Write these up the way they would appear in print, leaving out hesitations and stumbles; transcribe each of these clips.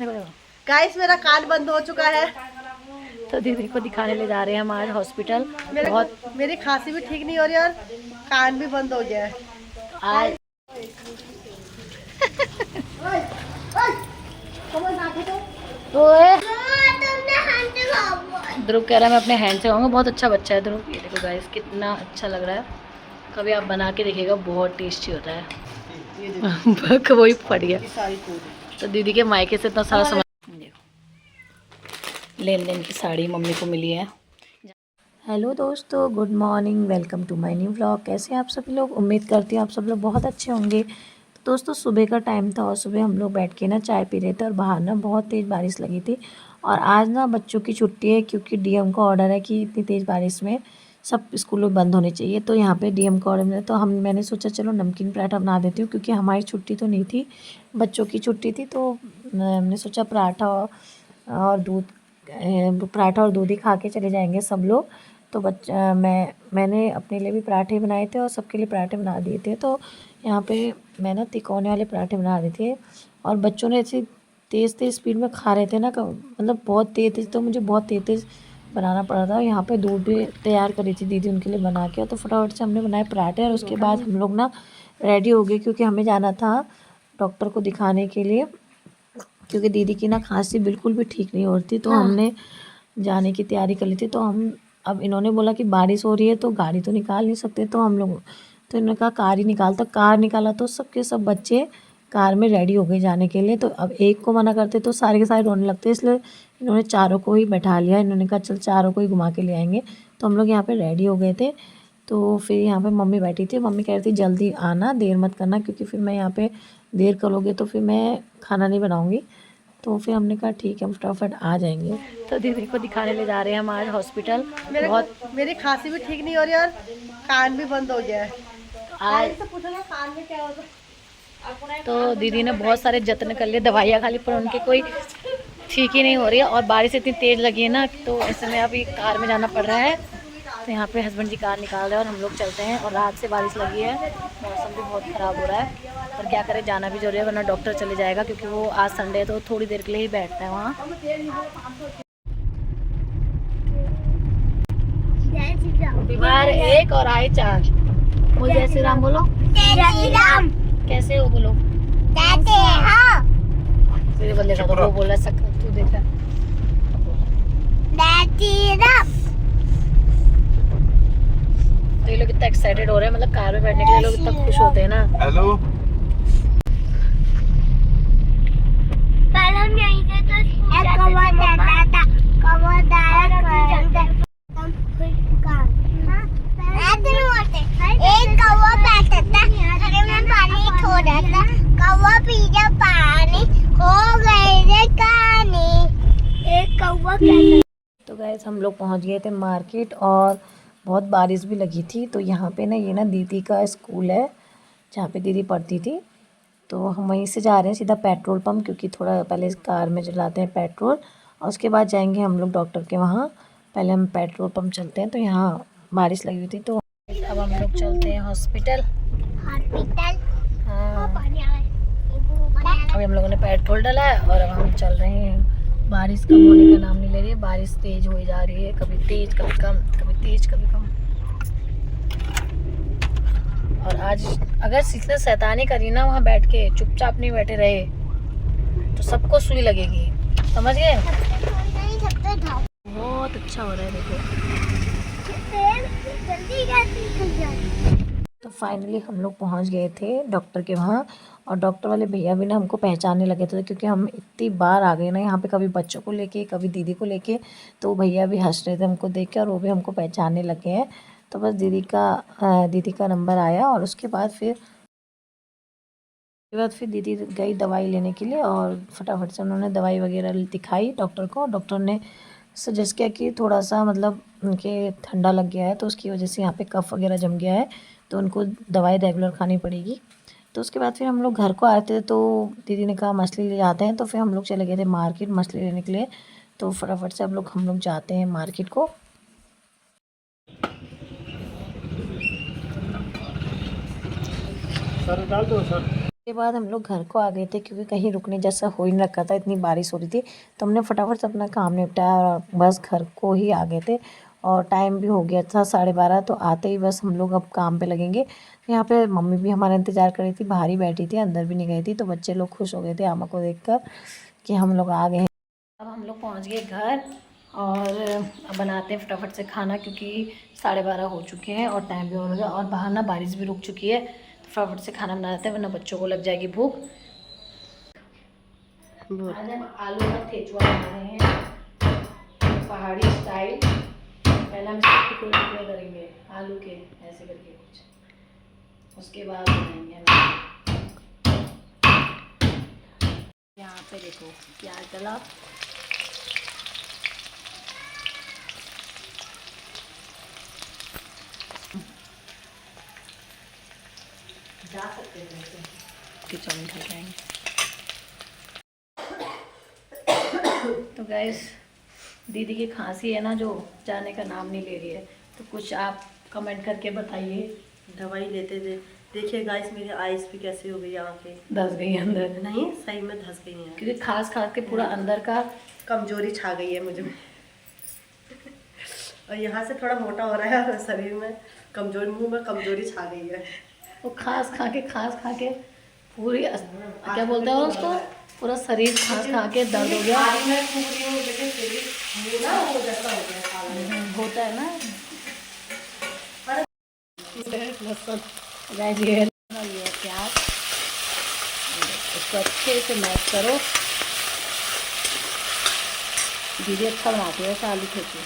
Guys मेरा कान बंद हो चुका है तो दीदी को दिखाने ले जा रहे हैं हम आज हॉस्पिटल। मेरी खांसी भी ठीक नहीं हो रही और कान भी बंद हो गया है आज ध्रुव कह रहा है मैं अपने हैंड से खाऊंगा। बहुत अच्छा बच्चा है ध्रुव। ये देखो गाइस कितना अच्छा लग रहा है। कभी आप बना के देखिएगा, बहुत टेस्टी होता है। वही फट गया। तो दीदी के मायके से इतना सारा सामान देखो, लेन देन की साड़ी मम्मी को मिली है। हेलो दोस्तों, good morning, welcome to my new vlog. कैसे हैं आप सभी लोग? उम्मीद करती हूँ आप सब लोग बहुत अच्छे होंगे। तो दोस्तों सुबह का टाइम था और सुबह हम लोग बैठ के ना चाय पी रहे थे और बाहर ना बहुत तेज़ बारिश लगी थी। और आज ना बच्चों की छुट्टी है क्योंकि डीएम का ऑर्डर है कि इतनी तेज़ बारिश में सब स्कूलों बंद होने चाहिए। तो यहाँ पे डीएम का ऑर्डर है तो मैंने सोचा चलो नमकीन पराठा बना देती हूँ क्योंकि हमारी छुट्टी तो नहीं थी, बच्चों की छुट्टी थी। तो हमने सोचा पराठा और दूध पराठा और दूध ही खा के चले जाएंगे सब लोग। तो मैंने अपने लिए भी पराठे बनाए थे और सबके लिए पराठे बना दिए थे। तो यहाँ पे मैं ना तिकोने वाले पराठे बना रहे थे और बच्चों ने ऐसी तेज़ तेज़ स्पीड में खा रहे थे ना, मतलब बहुत तेज़ तेज़, तो मुझे बहुत तेज़ तेज़ बनाना पड़ा था। यहाँ पे दूध भी तैयार करी थी दीदी उनके लिए बना के, तो फटाफट से हमने बनाए पराठे। और उसके बाद हम लोग ना रेडी हो गए क्योंकि हमें जाना था डॉक्टर को दिखाने के लिए क्योंकि दीदी की ना खांसी बिल्कुल भी ठीक नहीं हो रही थी। तो हमने जाने की तैयारी कर ली थी। तो हम अब इन्होंने बोला कि बारिश हो रही है तो गाड़ी तो निकाल नहीं सकते, तो हम लोग तो इन्होंने कहा कार ही निकालता। कार निकाला तो सबके सब बच्चे कार में रेडी हो गए जाने के लिए। तो अब एक को मना करते तो सारे के सारे रोने लगते, इसलिए इन्होंने चारों को ही बैठा लिया। इन्होंने कहा चल चारों को ही घुमा के ले आएंगे। तो हम लोग यहाँ पे रेडी हो गए थे। तो फिर यहाँ पे मम्मी बैठी थी। मम्मी कह रही थी जल्दी आना, देर मत करना क्योंकि फिर मैं यहाँ पे देर करोगे तो फिर मैं खाना नहीं बनाऊँगी। तो फिर हमने कहा ठीक है फटाफट आ जाएंगे। तो दीदी को दिखाने ले जा रहे हैं हम आज हॉस्पिटल। मेरी खांसी भी ठीक नहीं हो रही और कान भी बंद हो गया है आज कान में क्या होता है। तो दीदी ने बहुत सारे जतन कर लिए, दवाइयाँ खा ली, पर उनकी कोई ठीक ही नहीं हो रही है। और बारिश इतनी तेज़ लगी है ना, तो ऐसे में अभी कार में जाना पड़ रहा है। तो यहाँ पे हस्बैंड जी कार निकाल रहे हैं और हम लोग चलते हैं। और रात से बारिश लगी है, मौसम भी बहुत ख़राब हो रहा है, पर क्या करें, जाना भी जरूरी है वरना डॉक्टर चले जाएगा क्योंकि वो आज संडे है तो थोड़ी देर के लिए ही बैठता है वहाँ। बाहर एक और आए चार। मुझे जय श्री राम बोलो। जय श्री राम। कैसे हो बोलो। कैसे हो? तेरे बल्ले का तो वो बोल रहा है, तू देख रहा। जय श्री राम। तो ये लोग इतना एक्साइटेड हो रहे हैं, मतलब कार में बैठने के लिए लोग इतना खुश होते हैं ना। हेलो पहले हम यहीं से तो एक कौवा जाता था, कौवा दाया कर हम खुद का ऐसे नहीं होते। एक कौवा बैठा था, अरे मैं पानी छोड़ा था, कौवा पी गया पानी, हो गई रे कहानी। एक कौवा क्या। तो गाइस हम लोग पहुंच गए थे मार्केट और बहुत बारिश भी लगी थी। तो यहाँ पे ना ये ना दीदी का स्कूल है जहाँ पे दीदी पढ़ती थी। तो हम वहीं से जा रहे हैं सीधा पेट्रोल पंप, क्योंकि थोड़ा पहले कार में चलाते हैं पेट्रोल और उसके बाद जाएंगे हम लोग डॉक्टर के वहाँ। पहले हम पेट्रोल पंप चलते हैं। तो यहाँ बारिश लगी हुई थी तो अब हम लोग चलते हैं हॉस्पिटल। हाँ, अभी हम लोगों ने पेट्रोल डाला है और अब हम चल रहे हैं। बारिश कम होने का नाम नहीं ले रही है, बारिश तेज हो जा रही है, कभी तेज कभी कम, कभी तेज कभी कम। और आज अगर इसने शैतानी करी ना वहाँ बैठ के, चुपचाप नहीं बैठे रहे तो सबको सुई लगेगी, समझ गए। बहुत अच्छा हो रहा है देखो। तो फाइनली हम लोग पहुँच गए थे डॉक्टर के वहाँ और डॉक्टर वाले भैया भी ना हमको पहचानने लगे थे क्योंकि हम इतनी बार आ गए ना यहाँ पे, कभी बच्चों को लेके कभी दीदी को लेके। तो भैया भी हंस रहे थे हमको देख के और वो भी हमको पहचानने लगे हैं। तो बस दीदी का नंबर आया और उसके बाद फिर दीदी गई दवाई लेने के लिए और फटाफट से उन्होंने दवाई वगैरह दिखाई डॉक्टर को। डॉक्टर ने सजेस्ट किया कि थोड़ा सा मतलब उनके ठंडा लग गया है तो उसकी वजह से यहाँ पे कफ वगैरह जम गया है, तो उनको दवाई रेगुलर खानी पड़ेगी। तो उसके बाद फिर हम लोग घर को आए थे तो दीदी ने कहा मछली ले जाते हैं, तो फिर हम लोग चले गए थे मार्केट मछली लेने के लिए। तो फटाफट से हम लोग जाते हैं मार्केट को। सर डाल दो सर। के बाद हम लोग घर को आ गए थे क्योंकि कहीं रुकने जैसा हो ही नहीं रखा था, इतनी बारिश हो रही थी। तो हमने फटाफट से अपना काम निपटाया और बस घर को ही आ गए थे। और टाइम भी हो गया था 12:30, तो आते ही बस हम लोग अब काम पे लगेंगे। यहाँ पे मम्मी भी हमारा इंतज़ार कर रही थी, बाहर ही बैठी थी, अंदर भी नहीं गई थी। तो बच्चे लोग खुश हो गए थे आमा को देखकर कि हम लोग आ गए हैं। अब हम लोग पहुँच गए घर और अब बनाते हैं फटाफट से खाना क्योंकि 12:30 हो चुके हैं और टाइम भी हो गया और बाहर ना बारिश भी रुक चुकी है। तो फटाफट से खाना बना देते हैं वरना बच्चों को लग जाएगी भूख। आज हम आलू का ठेचुआ बना रहे हैं पहाड़ी स्टाइल। पहले हम इसके टुकड़े करेंगे आलू के, ऐसे करके कुछ, उसके बाद बनाएंगे हम। यहाँ पे देखो प्याज डाला, जा सकते हैं किचन में खा जाएंगे। तो गैस दीदी की खांसी है ना जो जाने का नाम नहीं ले रही है, तो कुछ आप कमेंट करके बताइए। दवाई लेते थे, देखिए गाइस मेरी आइस भी कैसी हो गई, आंखें धस गई अंदर, नहीं सही में धस गई हैं क्योंकि खास के पूरा अंदर का कमजोरी छा गई है मुझे। और यहाँ से थोड़ा मोटा हो रहा है और शरीर में कमजोरी, मुंह में कमजोरी छा गई है। वो खास खा के पूरी क्या बोलते हैं उसको, पूरा शरीर खास खा के दर्द हो गया। होता है ना लहसुन, ये प्याज, इसको अच्छे से मैश करो। दीदी अच्छा बनाती है आलू ठेचुआ,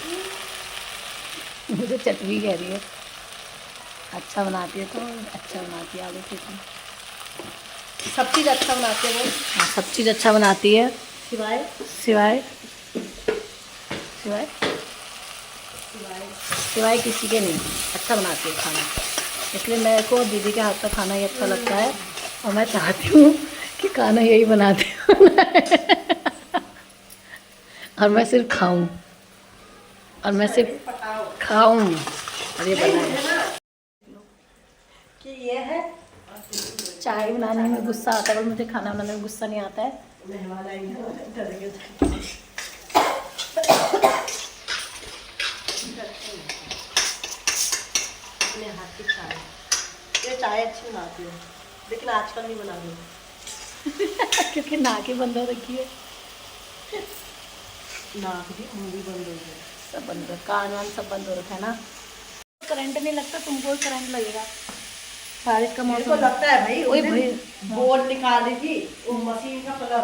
मुझे चटनी कह रही है। अच्छा बनाती है तो अच्छा बनाती है आलू ठेचुआ, सब चीज़ अच्छा बनाती है वो। हाँ सब चीज़ अच्छा बनाती है सिवाय सिवाय सिवाय सिवाय किसी के नहीं, अच्छा बनाती है खाना। इसलिए मेरे को दीदी के हाथ का खाना ही अच्छा लगता है और मैं चाहती हूँ कि खाना यही बनाती हूँ और मैं सिर्फ खाऊं और मैं सिर्फ खाऊं और ये बनाए। कि ये है चाय बनाने में गुस्सा आता है, पर मुझे खाना बनाने में गुस्सा नहीं आता है। मेहमान आएंगे डरेंगे। अपने हाथ की चाय, ये चाय अच्छी बनाती है लेकिन आजकल नहीं बना रही क्योंकि नाक ही बंद हो रखी है, नाक भी मुंह भी बंद हो गया, सब बंद है, कान वान सब बंद हो रखा है ना। करंट नहीं लगता, तुमको करंट लगेगा बारिश का मेरे को मौसम। लगता है भाई ओए उस भाई दिन बोर्ड निकाली थी वो मशीन का प्लग,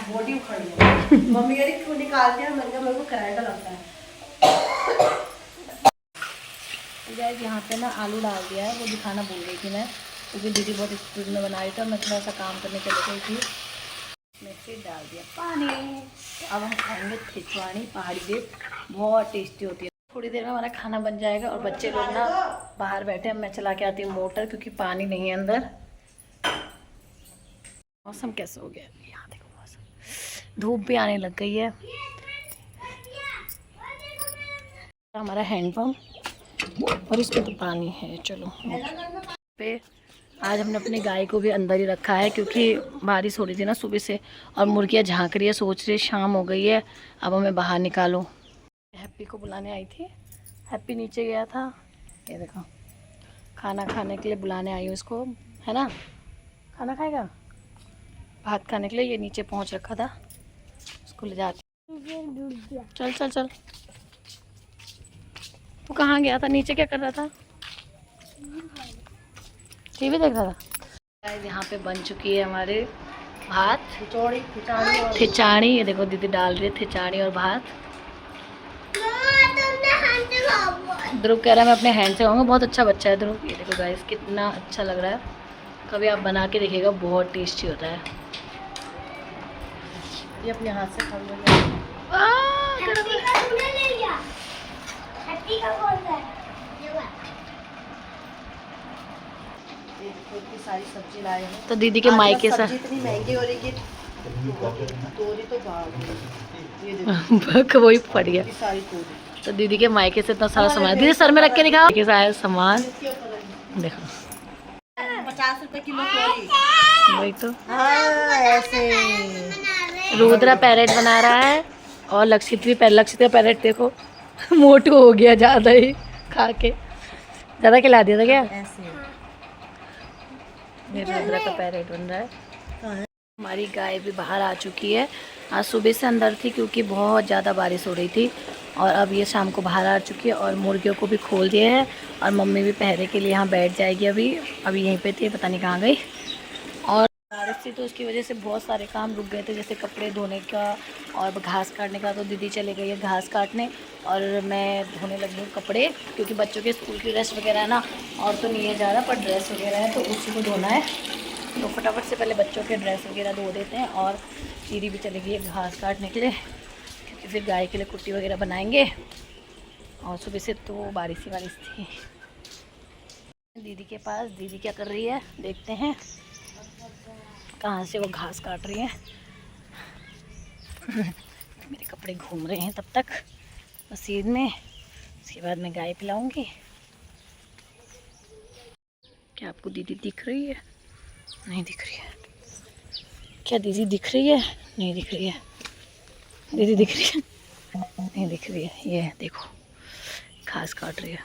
बॉडी उखड़ गया। मम्मी कह रही क्यों निकालती है, मैंने कहा मेरे को करंट लगता है। गाइस यहाँ पे ना आलू डाल दिया है, वो दिखाना भूल गई थी मैं क्योंकि दीदी बहुत स्पीड में बना रही थी और मैं थोड़ा सा काम करने चली गई थी। मैं फिर डाल दिया पानी। अब हम खाएंगे ठेचुआनी पहाड़ी डिश, बहुत टेस्टी होती है। थोड़ी देर में हमारा खाना बन जाएगा और बच्चे लोग ना बाहर बैठे हैं। मैं चला के आती हूँ मोटर क्योंकि पानी नहीं है अंदर। मौसम कैसा हो गया यहाँ देखो, मौसम धूप भी आने लग गई है। हमारा हैंडपम्प और इसमें तो पानी है। चलो पे आज हमने अपनी गाय को भी अंदर ही रखा है क्योंकि बारिश हो रही थी ना सुबह से और मुर्गियाँ झाँक रही है, सोच रही है शाम हो गई है अब हमें बाहर निकालो। हैप्पी को बुलाने आई थी, हैप्पी नीचे गया था, ये देखो खाना खाने के लिए बुलाने आई हूँ इसको, है ना, खाना खाएगा भात खाने के लिए। ये नीचे पहुँच रखा था, उसको ले जाती। चल चल चल, तू कहाँ गया था, नीचे क्या कर रहा था, टीवी देख रहा था। यहाँ पे बन चुकी है हमारे भात, खिचाड़ी, ये देखो दीदी डाल रही है खिचाड़ी और भात। ध्रुव कह रहा है मैं अपने हैंड से खाऊंगा, बहुत अच्छा बच्चा है ध्रुव। ये देखो गाइस कितना अच्छा लग रहा है, कभी आप बना के देखिएगा, बहुत टेस्टी होता है। ये अपने हाथ से खाऊंगा। इतनी सारी सब्जी लाए हैं तो दीदी के मायके से इतनी महंगी हो रही है, तोरी तो ये देखो वही पड़ गया। सारी तोरी तो दीदी के मायके से इतना सारा सामान, दीदी सर में रख के दिखाओ के सारा सामान देखो। 50 50 रुपए किलो तोरी। वही तो। हाँ ऐसे रुद्रा पैरेट बना रहा है और लक्षित का पैरेट देखो मोटू हो गया ज़्यादा ही खा के, ज़्यादा खिला दिया था क्या? ऐसे मेरे रुद्रा का पैरेट बन रहा है। हाँ। हमारी गाय भी बाहर आ चुकी है। आज सुबह से अंदर थी क्योंकि बहुत ज़्यादा बारिश हो रही थी, और अब ये शाम को बाहर आ चुकी है। और मुर्गियों को भी खोल दिए हैं, और मम्मी भी पहरे के लिए यहाँ बैठ जाएगी। अभी यहीं पे थी, पता नहीं कहाँ गई। और बारिश थी तो उसकी वजह से बहुत सारे काम रुक गए थे, जैसे कपड़े धोने का और घास काटने का। तो दीदी चले गई है घास काटने और मैं धोने लगी हूँ कपड़े, क्योंकि बच्चों के स्कूल की ड्रेस वगैरह है ना, और तो नहीं है ज़्यादा, पर ड्रेस वगैरह है तो उसी को धोना है। तो फटाफट से पहले बच्चों के ड्रेस वगैरह धो देते हैं। और दीदी भी चली गई है घास काटने के लिए, क्योंकि फिर गाय के लिए कुट्टी वगैरह बनाएंगे। और सुबह से तो बारिश ही थी। दीदी के पास, दीदी क्या कर रही है देखते हैं, कहाँ से वो घास काट रही है। मेरे कपड़े घूम रहे हैं तब तक मशीन में, उसके बाद मैं गाय पिलाऊंगी। क्या आपको दीदी दिख रही है? नहीं दिख रही है। क्या दीदी दिख रही है? नहीं दिख रही है। दीदी दिख रही है? नहीं दिख रही है। ये देखो घास काट रही है।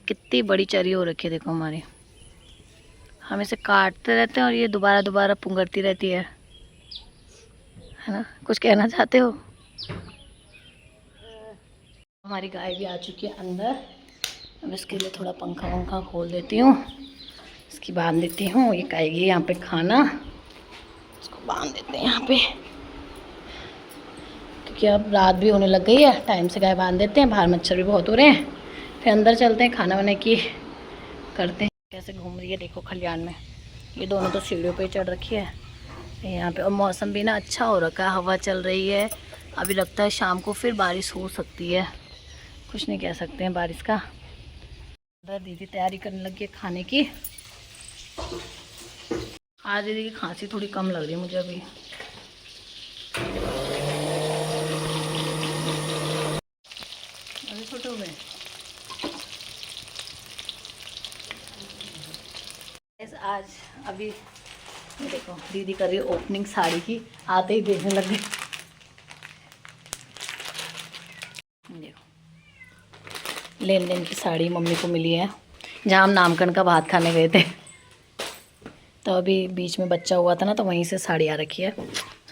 कितनी बड़ी चरी हो रखी है देखो हमारी। हम इसे काटते रहते हैं और ये दोबारा दोबारा पुंगरती रहती है ना। कुछ कहना चाहते हो? हमारी गाय भी आ चुकी है अंदर। अब इसके लिए थोड़ा पंखा वंखा खोल देती हूँ, इसकी बांध देती हूँ। ये खाएगी यहाँ पे खाना, इसको बांध देते हैं यहाँ पे, क्योंकि अब रात भी होने लग गई है। टाइम से गाय बांध देते हैं, बाहर मच्छर भी बहुत हो रहे हैं। फिर अंदर चलते हैं, खाना वाना की करते हैं। कैसे घूम रही है देखो खलियान में। ये दोनों तो सीढ़ियों पे चढ़ रखी है यहाँ पे। और मौसम भी ना अच्छा हो रखा है, हवा चल रही है। अभी लगता है शाम को फिर बारिश हो सकती है, कुछ नहीं कह सकते हैं बारिश का। उधर दीदी तैयारी करने लगी है खाने की। आज दीदी की खांसी थोड़ी कम लग रही है मुझे अभी। अभी छोटे हो गए। आज अभी देखो दीदी कर रही है ओपनिंग साड़ी की, आते ही देखने लग गए। देखो लेन देन की साड़ी मम्मी को मिली है, जहाँ हम नामकरण का भात खाने गए थे। तो अभी बीच में बच्चा हुआ था ना, तो वहीं से साड़ी आ रखी है।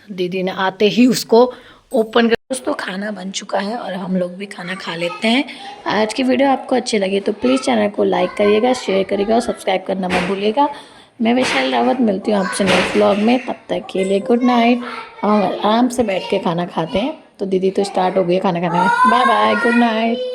दीदी ने आते ही उसको ओपन कर। दोस्तों खाना बन चुका है और हम लोग भी खाना खा लेते हैं। आज की वीडियो आपको अच्छी लगी तो प्लीज़ चैनल को लाइक करिएगा, शेयर करिएगा और सब्सक्राइब करना मत भूलिएगा। मैं वैशाली रावत मिलती हूँ आपसे नेक्स्ट व्लॉग में। तब तक के लिए गुड नाइट। हम आराम से बैठ के खाना खाते हैं। तो दीदी तो स्टार्ट हो गई खाना खाने में। Bye bye, good night.